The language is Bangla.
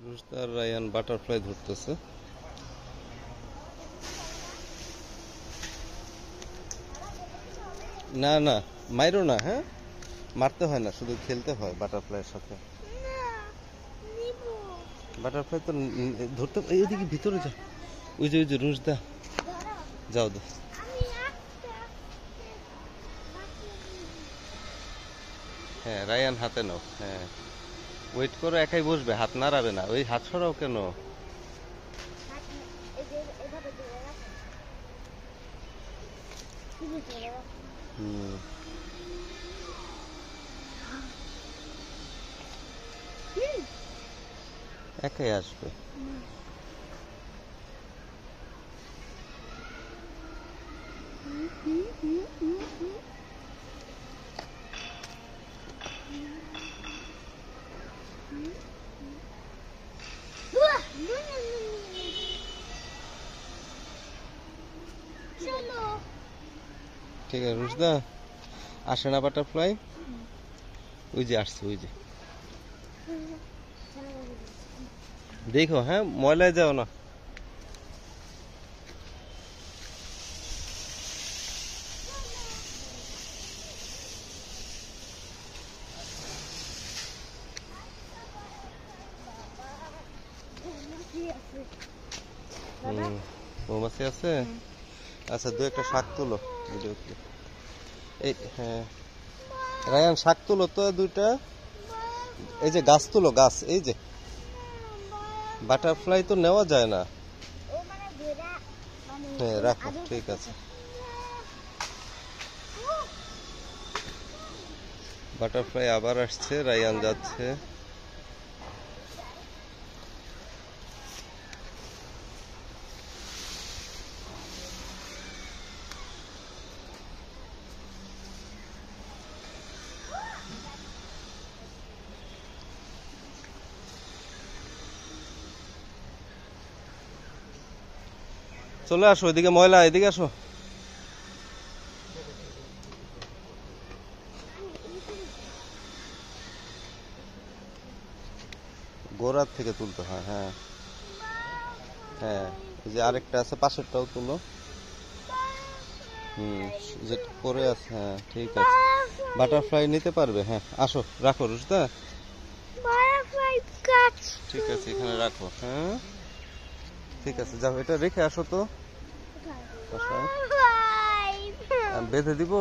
রুশদার রায়ান বাটারফ্লাই ধরতেছে। না না, মাইরো না, হ্যাঁ মারতে হয় না, শুধু খেলতে হয় বাটারফ্লাইয়ের সাথে। বাটারফ্লাই তো ধরতে, এইদিকে ভিতরে যা, ওই যে রুশদা, যাও দে। হ্যাঁ রায়ান হাতে নাও, হ্যাঁ ওয়েট করো, একাই বসবে, হাত নাড়াবে না, ওই হাত সরাও কেন? হুম, একাই আসবে। ঠিক আছে রুশদা, আসে না বাটারফ্লাই? ওই যে আসছে, ওই যে দেখো, হ্যাঁ ময়লায় যাও না। মৌমাছি আছে। আচ্ছা দু একটা শাক তুলো, ভিডিও ক্লিপ। এই হ্যাঁ রায়ান, শাক তুলো তো দুইটা। এই যে গাছ তুলো, গাছ, এই যে বাটারফ্লাই তো নেওয়া যায় না। হ্যাঁ রাখো, ঠিক আছে। বাটারফ্লাই আবার আসছে, রায়ান যাচ্ছে। চলে আসো, এদিকে ময়লা, এদিকে আসো। গোড়ার থেকে তুলতে হয়, হ্যাঁ হ্যাঁ। এই যে আরেকটা আছে, পাশেরটাও তুলো। যেটা পরে আছে, হ্যাঁ ঠিক আছে। বাটারফ্লাই নিতে পারবে, হ্যাঁ আসো, রাখো রুশদা। ঠিক আছে, এখানে রাখো, হ্যাঁ ঠিক আছে, যাও এটা রেখে আসো তো। বেঁধে দিব।